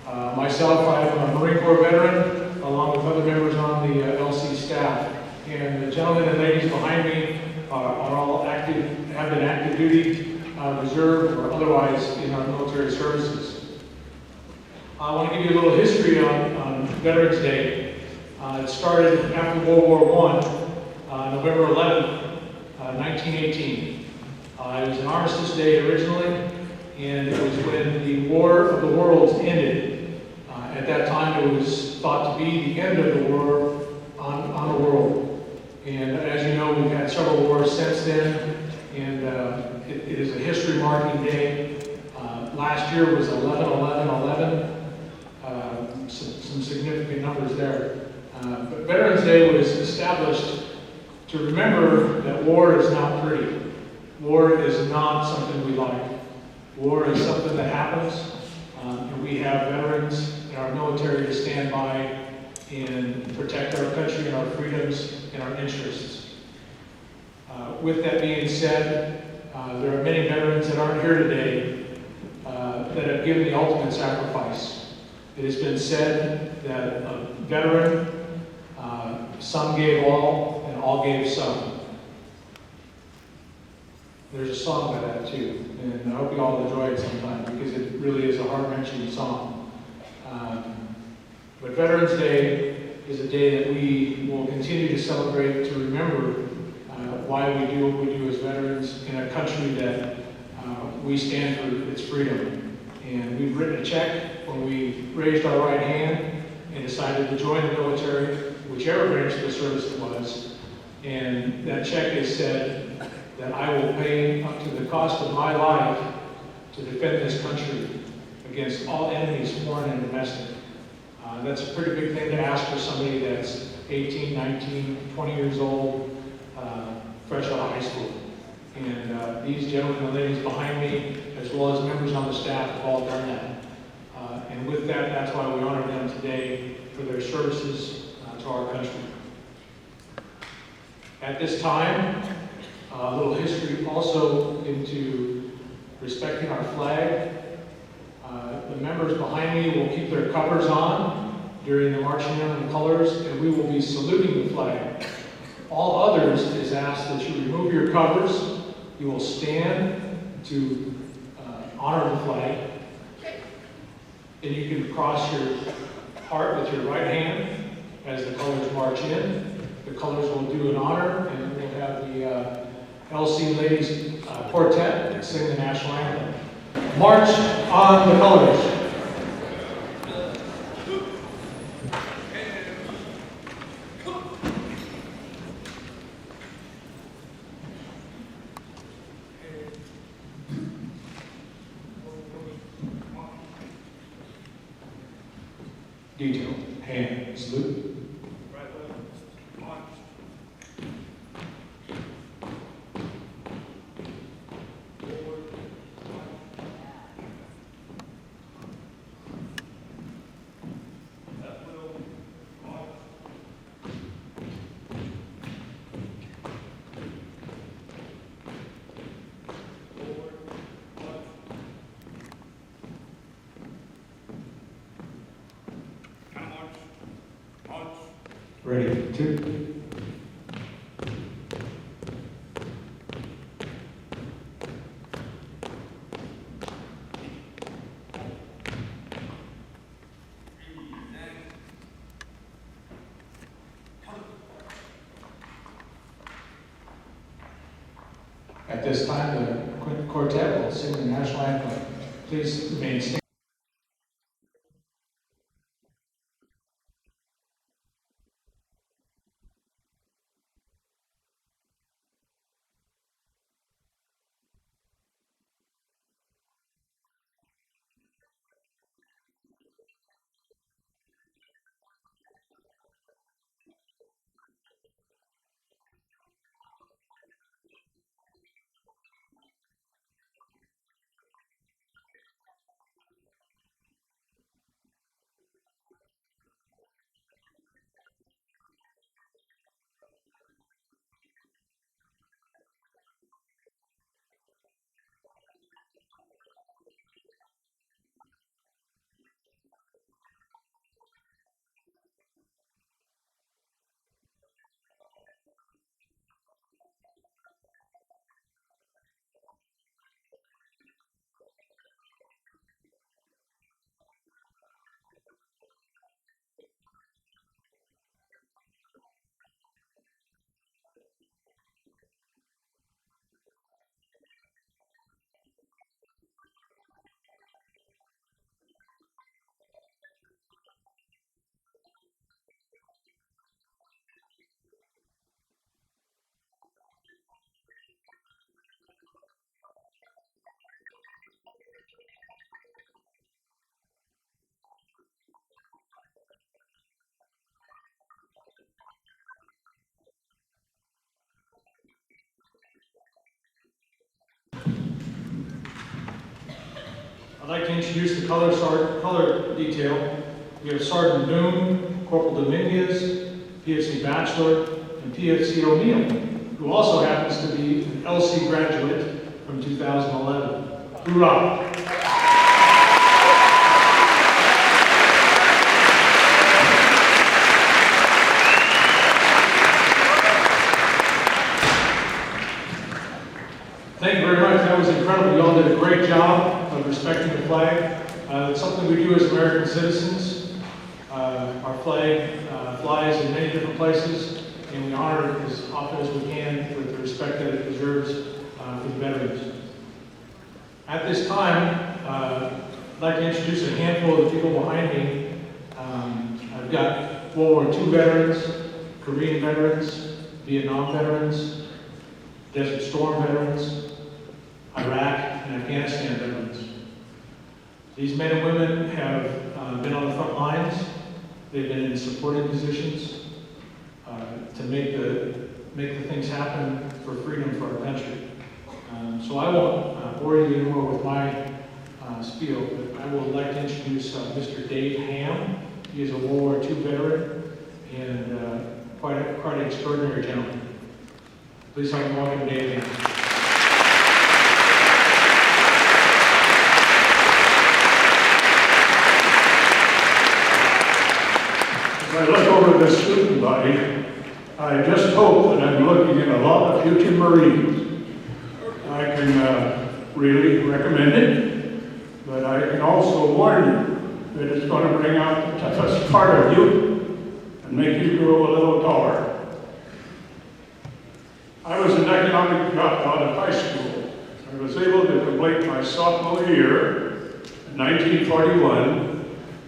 Myself, I'm a Marine Corps veteran, along with other members on the LC staff. And the gentlemen and ladies behind me are all active, have been active duty, reserve, or otherwise in our military services. I want to give you a little history on Veterans Day. It started after World War I, November 11th, 1918. It was an armistice day originally, and it was when the War of the Worlds ended. At that time, it was thought to be the end of the war on the world. And as you know, we've had several wars since then, and it is a history-marking day. Last year was 11/11/11. Some significant numbers there. But Veterans Day was established to remember that war is not pretty. War is not something we like. War is something that happens, and we have veterans in our military to stand by and protect our country and our freedoms and our interests. With that being said, there are many veterans that aren't here today that have given the ultimate sacrifice. It has been said that a veteran, some gave all and all gave some. There's a song by that too, and I hope you all enjoy it sometime because it really is a heart-wrenching song. But Veterans Day is a day that we will continue to celebrate to remember why we do what we do as veterans in a country that we stand for its freedom. And we've written a check when we raised our right hand and decided to join the military, whichever branch of the service it was. And that check has said that I will pay up to the cost of my life to defend this country against all enemies, foreign and domestic. That's a pretty big thing to ask for somebody that's 18, 19, 20 years old, fresh out of high school. And these gentlemen and ladies behind me, as well as members on the staff, have all done that. And with that, that's why we honor them today for their services to our country. At this time, a little history also into respecting our flag. The members behind me will keep their covers on during the marching in of the colors, and we will be saluting the flag. All others, it is asked that you remove your covers. You will stand to honor the flag, and you can cross your heart with your right hand as the colors march in. The colors will do an honor, and we'll have the LC Ladies Quartet sing the national anthem. March on the colors. Detail, hand, salute. Ready, two. At this time, the quartet will sing the national anthem. Please remain standing. I'd like to introduce the color detail. We have Sergeant Doom, Corporal Dominguez, PFC Bachelor, and PFC O'Neill, who also happens to be an LC graduate from 2011. Hoorah! Thank you very much. That was incredible. You all did a great job of respecting the flag. It's something we do as American citizens. Our flag flies in many different places, and we honor it as often as we can with the respect that it deserves for the veterans. At this time, I'd like to introduce a handful of the people behind me. I've got World War II veterans, Korean veterans, Vietnam veterans, Desert Storm veterans, Iraq and Afghanistan veterans. These men and women have been on the front lines. They've been in supporting positions to make the things happen for freedom for our country. So I won't bore you anymore with my spiel, but I would like to introduce Mr. Dave Ham. He is a World War II veteran and quite an extraordinary gentleman. Please help me welcome Dave Ham. As I look over this student body, I just hope that I'm looking at a lot of future Marines. I can really recommend it, but I can also warn you that it's going to bring out the toughest part of you and make you grow a little taller. I was an economic dropout of high school. I was able to complete my sophomore year in 1941,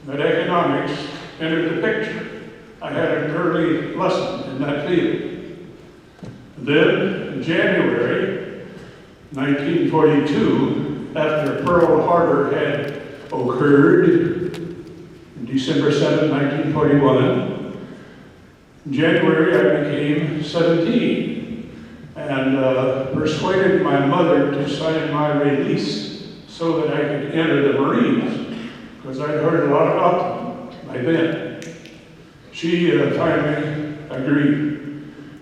but economics entered the picture. I had an early lesson in that field. Then, in January 1942, after Pearl Harbor had occurred, on December 7, 1941, in January I became 17 and persuaded my mother to sign my release so that I could enter the Marines, because I'd heard a lot about them by then. She finally agreed,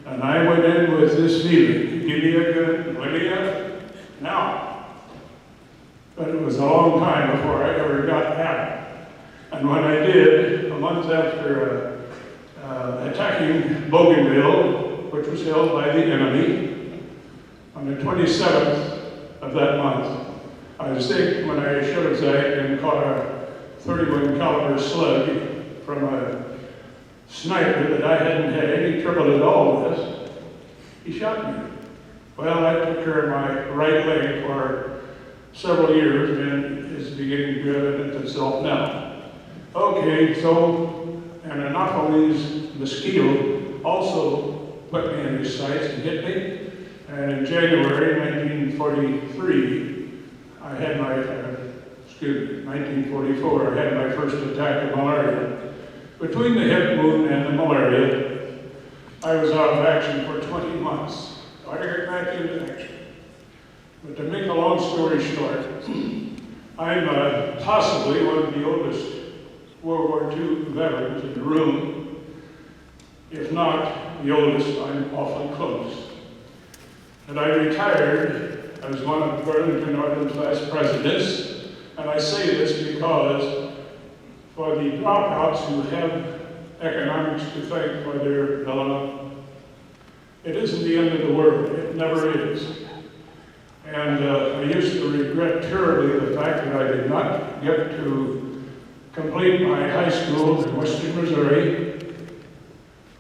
and I went in with this feeling: give me a good, Lydia, now. But it was a long time before I ever got at it. And when I did, a month after attacking Bougainville, which was held by the enemy, on the 27th of that month, I was sick when I should have zagged and caught a 31 caliber slug from a sniper that I hadn't had any trouble at all with. He shot me. Well, I took care of my right leg for several years, and it's beginning to be evident itself now. Okay, so, and Anopheles Mosquito also put me in his sights and hit me. And in January 1943, I had my, 1944, I had my first attack of malaria. Between the hip wound and the malaria, I was out of action for 20 months. I had to get back into action. But to make a long story short, I'm possibly one of the oldest World War II veterans in the room. If not the oldest, I'm awfully close. And I retired as one of Burlington Northern's vice presidents, and I say this because for the dropouts who have economics to thank for their development, it isn't the end of the world. It never is. And I used to regret terribly the fact that I did not get to complete my high school in Western Missouri.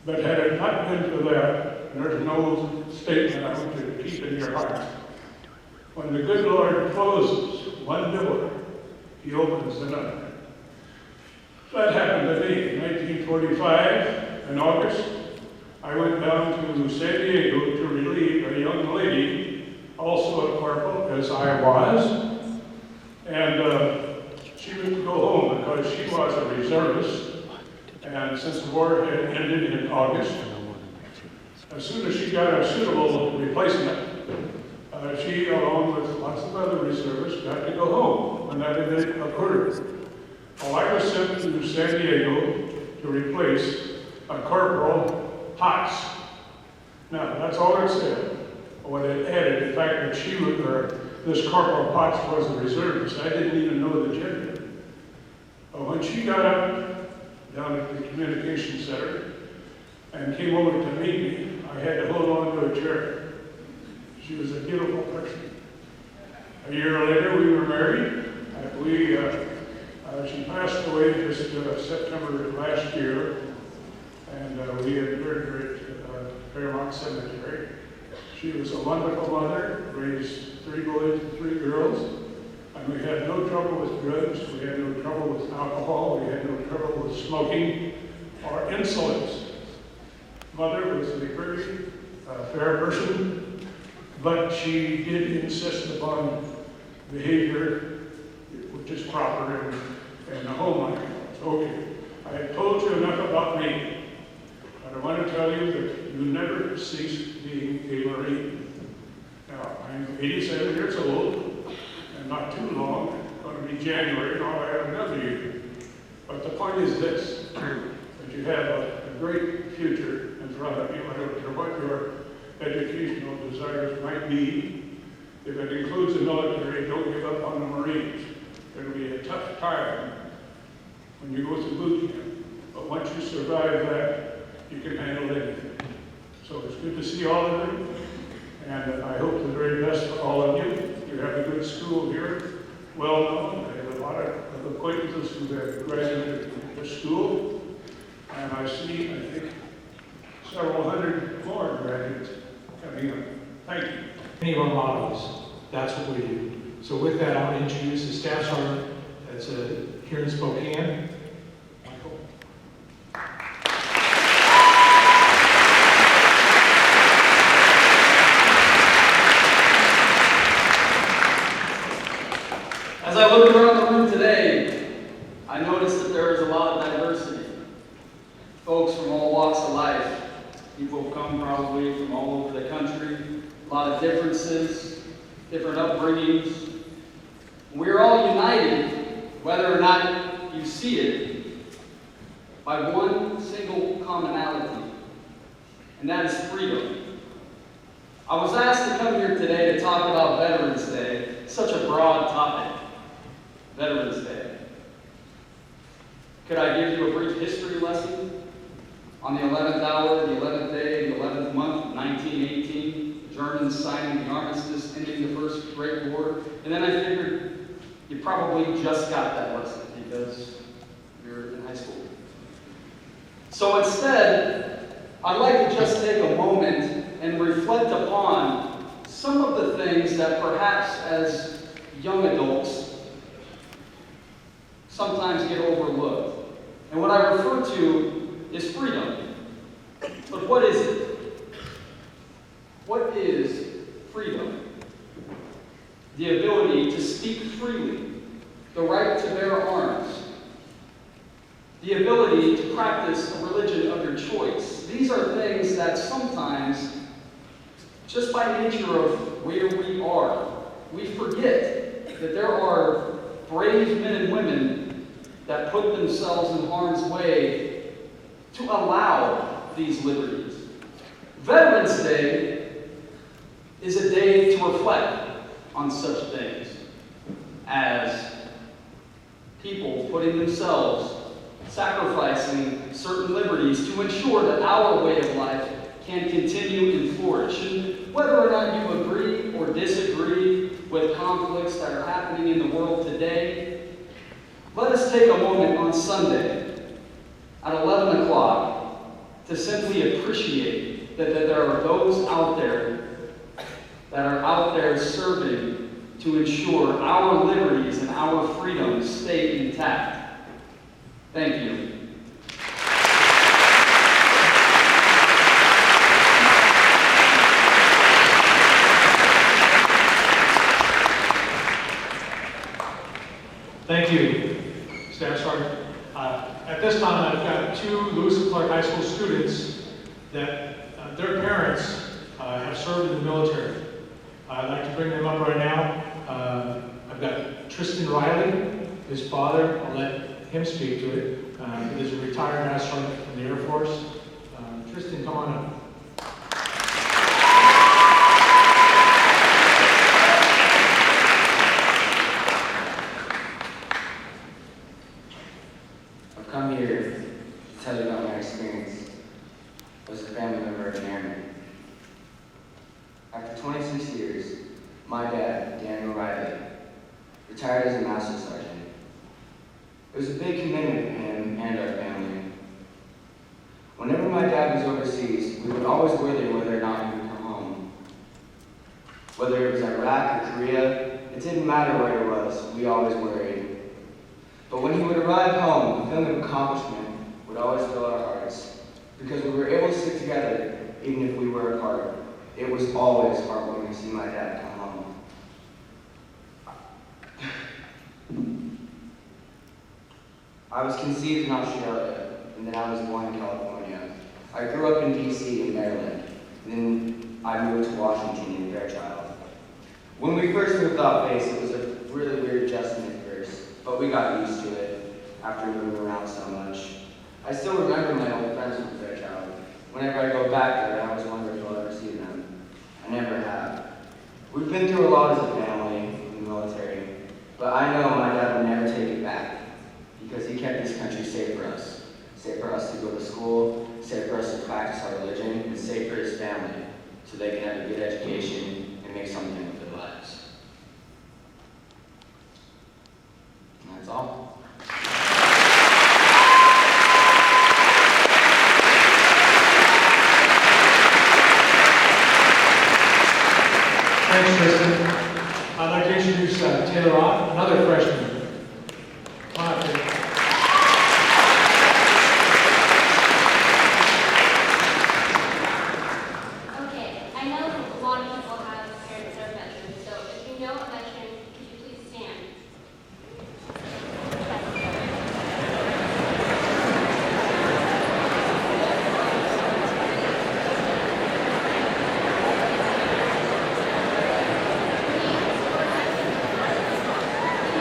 But had it not been for that, and there's no statement I want you to keep in your heart. When the good Lord closes one door, He opens another. That happened to me in 1945 in August. I went down to San Diego to relieve a young lady, also a corporal, as I was. And she was to go home because she was a reservist. And since the war had ended in August, as soon as she got a suitable replacement, She, along with lots of other reservists, got to go home when that event occurred. Well, I was sent to San Diego to replace a Corporal Potts. Now, that's all it said. What it added, the fact that she was, or this Corporal Potts was a reservist, I didn't even know the gender. But when she got up down at the communication center and came over to meet me, I had to hold on to a chair. She was a beautiful person. A year later, we were married. She passed away just September of last year, and we had buried her at Fairmont Cemetery. She was a wonderful mother, raised 3 boys and 3 girls, and we had no trouble with drugs, we had no trouble with alcohol, we had no trouble with smoking or insolence. Mother was a very fair person, but she did insist upon behavior which is proper in the home life. Okay, I have told you enough about me, but I want to tell you that you never cease being a Marine. Now, I'm 87 years old, and not too long, going to be January, and I'll have another year. But the point is this, that you have a great future in front of you. I don't care what your educational desires might be. If it includes the military, don't give up on the Marines. It'll be a tough time when you go through boot camp. But once you survive that, you can handle anything. So it's good to see all of you, and I hope the very best for all of you. You have a good school here, well known. I have a lot of acquaintances who have graduated from this school, and I see, I think, several hundred more graduates coming up. Thank you. Any of our models, that's what we do. So with that, I want to introduce the staff sergeant that's here in Spokane. Michael. As I look around the room today, I notice that there is a lot of diversity. Folks from all walks of life. People have come probably from all over the country. A lot of differences, different upbringings. We're all united, whether or not you see it, by one single commonality, and that is freedom. I was asked to come here today to talk about Veterans Day, such a broad topic, Veterans Day. Could I give you a brief history lesson? On the 11th hour, the 11th day, the 11th month of 1918, the Germans signing the armistice, ending the First Great War, and then I figured you probably just got that lesson because you're in high school. So instead, I'd like to just take a moment and reflect upon some of the things that perhaps as young adults sometimes get overlooked. And what I refer to is freedom. But what is it? What is freedom? The ability to speak freely, the right to bear arms, the ability to practice a religion of your choice. These are things that sometimes, just by nature of where we are, we forget that there are brave men and women that put themselves in harm's way to allow these liberties. Veterans Day is a day to reflect on such things as people putting themselves, sacrificing certain liberties to ensure that our way of life can continue and flourish. And whether or not you agree or disagree with conflicts that are happening in the world today, let us take a moment on Sunday at 11 o'clock to simply appreciate that there are those out there that are out there serving to ensure our liberties and our freedoms stay intact. Thank you. Thank you, Staff Sergeant. At this time, I've got 2 Lewis and Clark High School students that their parents have served in the military. I'd like to bring them up right now. I've got Tristan Riley, his father. I'll let him speak to it. He is a retired Master Sergeant from the Air Force. Tristan, come on up. I've come here to tell you about my experience as a family member of an airman. After 26 years, my dad, Daniel Riley, retired as a Master Sergeant. It was a big commitment to him and our family. Whenever my dad was overseas, we would always worry whether or not he would come home. Whether it was Iraq or Korea, it didn't matter where it was, we always worried. But when he would arrive home, the feeling of accomplishment would always fill our hearts, because we were able to stick together even if we were apart. It was always heartwarming to see my dad come home. I was conceived in Australia, and then I was born in California. I grew up in D.C. in Maryland, and then I moved to Washington in Fairchild. When we first moved off base, it was a really weird adjustment at first, but we got used to it after moving around so much. I still remember my old friends from Fairchild. Whenever I go back there, I always wonder if I'll ever see them. I never have. We've been through a lot as a family in the military, but I know my dad would never take it back, because he kept this country safe for us. Safe for us to go to school, safe for us to practice our religion, and safe for his family, so they can have a good education and make something of their lives. And that's all. Thanks, Tristan. I'd like to introduce Taylor Ott, another freshman. Come on up, Taylor. Okay, I know a lot of people have parents that are veterans, so if you know a veteran, could you please stand?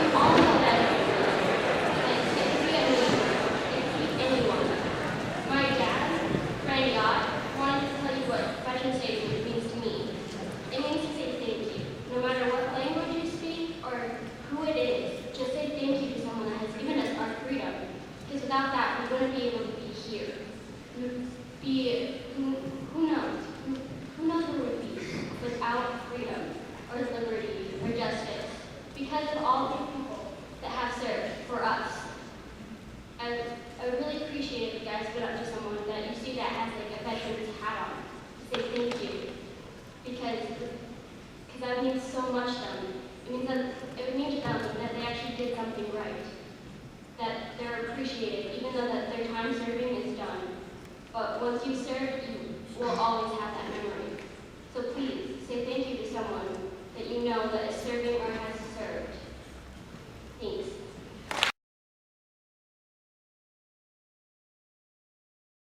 We all know veterans, and it could be a me, it could be anyone. My dad, Randy Ott, wanted to tell you what Veterans Day means to me. It means to say thank you. No matter what language you speak or who it is, just say thank you to someone that has given us our freedom. Because without that, we wouldn't be able to be here. We would be, who knows? Who knows where we would be without freedom or liberty or justice? Because of all the people that have served for us. I would really appreciate if you guys went up to someone that you see that has like a veteran's hat on to say thank you. Because that means so much to them. It means to them that they actually did something right. That they're appreciated, even though that their time serving is done. But once you serve, you will always have that memory. So please, say thank you to someone that you know that is serving our